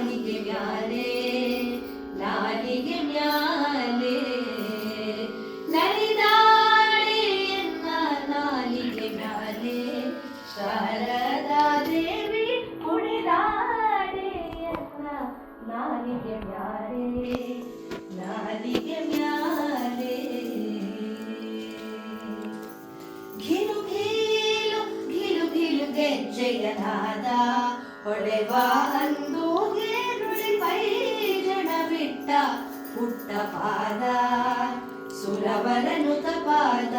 ನಾಲಿಗೆ ಮ್ಯಾಲೆ ನಾಲಿಗೆ ಮ್ಯಾಲೆ ನಲಿದಾಳೆ ಎನ್ನ ನಾಲಿಗೆ ಮ್ಯಾಲೆ ಶಾರದಾ ದೇವಿ ಕುಣಿದಾಳೆ ಎನ್ನ ನಾಲಿಗೆ ಮ್ಯಾಲೆ ನಾಲಿಗೆ ಮ್ಯಾಲೆ ಘಿಲು ಘಿಲು ಘಿಲು ಘಿಲು ಗೆಜ್ಜೆಯ ನಾದ ಹೊಳೆವ ಅಂದೂಗೆ ನುಳಿ ಪೈಜಣ ಬಿಟ್ಟ ಪುಟ್ಟ ಪಾದ ಸುರವರನುತ ಪಾದ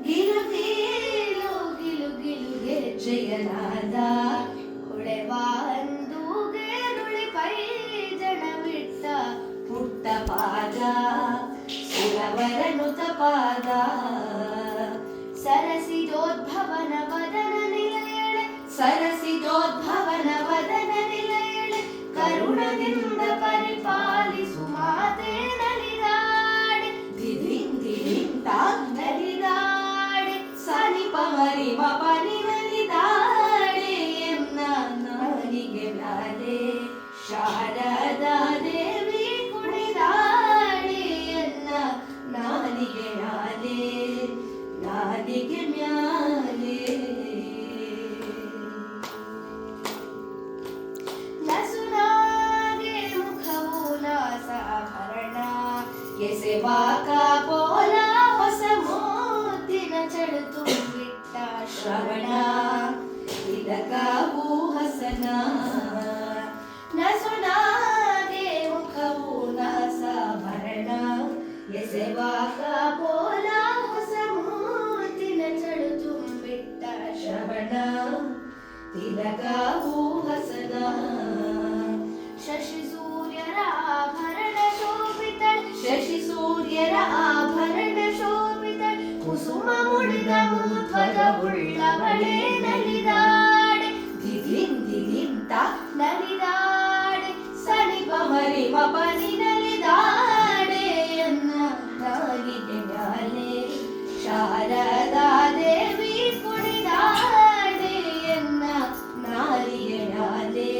ಗಿಲು ಗಿಲು ಗಿಲು ಗಿಲು ಗೆಜ್ಜೆಯ ನಾದ ಹೊಳೆವ ಅಂದೂಗೆ ನುಳಿ ಪೈಜಣ ಬಿಟ್ಟ ಪುಟ್ಟ ಪಾದ ಸುರವರನುತ ಪಾದ ಸರಸಿದೋದ್ಭವನ ವದನ ನಿಲಯಳೆ ಸರಸಿದೋದ್ಭವನ ವದನ ನಿಲಯಳೆ ಕರುಣದಿಂದ ಪರಿಪಾಲಿಸು ಮಾತೆ ನಲಿದಾಡೆ ದಿದಿಂ ದಿದಿಂ ತಾ ನಲಿದಾಡೆ ಸನಿಪ ಮರಿ ಮಪನಿ ನಲಿದಾಡೆ ಎನ್ನ ನಾಲಿಗೆ ಮ್ಯಾಲೆ ಶಾರದಾ ದೇವಿ ಕುಣಿದಾಳೆ ಎನ್ನ ನಾಲಿಗೆ ಮ್ಯಾಲೆ ನಾಲಿಗೆ ಮ್ಯಾಲೆ ನಸುನಾಗೆ ಮುಖವು ನಾಸಾಭರಣ ಎಸೆವಾಕ ಪೋಲ ಹೊಸ ಮೂತಿನ ಚಳುತು ಬಿಟ್ಟ ಶ್ರವಣ ಇದಕವು ಹಸನ ನಸುನಾಗೆ ಮುಖವು ನಾಸಾಭರಣ ಎಸೆವಾಕ ಪೋಲ ಶ್ರವಣ ತಿಲಕವು ಹಸನ ಶಶಿ ಸೂರ್ಯರ ಆಭರಣ ಶೋಭಿತ ಶಶಿ ಸೂರ್ಯರ ಆಭರಣ ಶೋಭಿತ ಕುಸುಮ ಮುಡಿದ ಮೂಧ್ವದ ಉಳ್ಳವಳೆ ನಲಿದಾಡೆ ದಿದಿಂ ದಿದಿಂ ತಾ ನಲಿದಾಡೆ ಸನಿಪ ಮರಿ ಮಪನಿ ನಲಿದಾಡೆ ಎನ್ನ ನಾಲಿಗೆ ಮ್ಯಾಲೆ ಶಾರದಾ ದೇವಿ ಕುಣಿದಾಡೆ ಎನ್ನ ನಾಲಿಗೆ ಮ್ಯಾಲೆ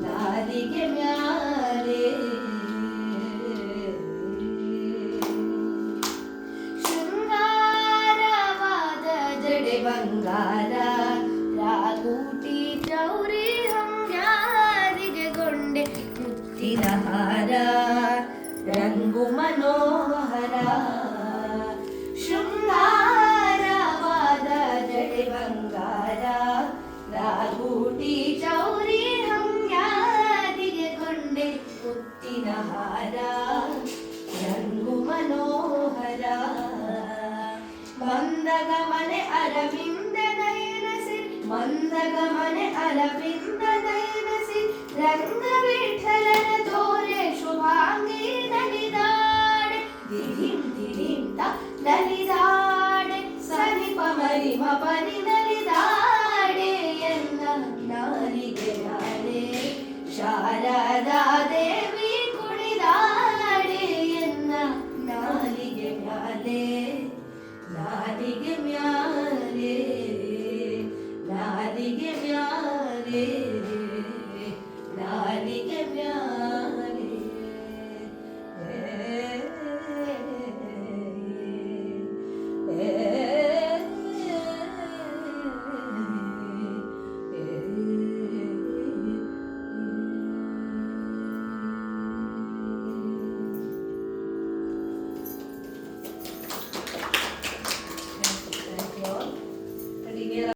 ನಾಲಿಗೆ ಮ್ಯಾಲೆ ಶೃಂಗಾರವಾದ ಜಡೆ ಬಂಗಾರ ರಾಗೂಟಿ ಚೌರಿ ಹಂಗ್ಯಾರಿಗೆ ಗೊಂಡೆ ಮುತ್ತಿನ ಹಾರ ರಂಗು ಮನೋಹರ ಶೃಂಗಾರವಾದ ಜಡೆ ಬಂಗಾರ ರಾಗೂಟಿ ಚೌರಿ ಹಂಗ್ಯಾರಿಗೆ ಗೊಂಡೆ ಮುತ್ತಿನ ಹಾರ ರಂಗು ಮನೋಹರ ಮಂದಗಮನೆ ಅರವಿಂದ ನಯನ ಸಿರಿ ಮಂದಗಮನೆ ಅರವಿಂದ ನಯನ ಸಿರಿ ರಂಗ ವಿಠಲನ ತೋರೆ ಶುಭಾಂಗಿ ನಲಿದಾಡೆ ದಿದಿಂ ದಿದಿಂ ತಾ ನಲಿದಾಡೆ ಸನಿಪ ಮರಿ ಮಪನಿ ನಲಿದಾಡೆ ಎನ್ನ ನಾಲಿಗೆ ಮ್ಯಾಲೆ ಶಾರದಾ ದೇವಿ ಕುಣಿದಾಡೆ ಎನ್ನ ನಾಲಿಗೆ ಮ್ಯಾಲೆ ನಾಲಿಗೆ ಮ್ಯಾಲೆ ನಾಲಿಗೆ ಮ್ಯಾಲೆ ನಾಲಿಗೆ ಮ್ಯಾಲೆ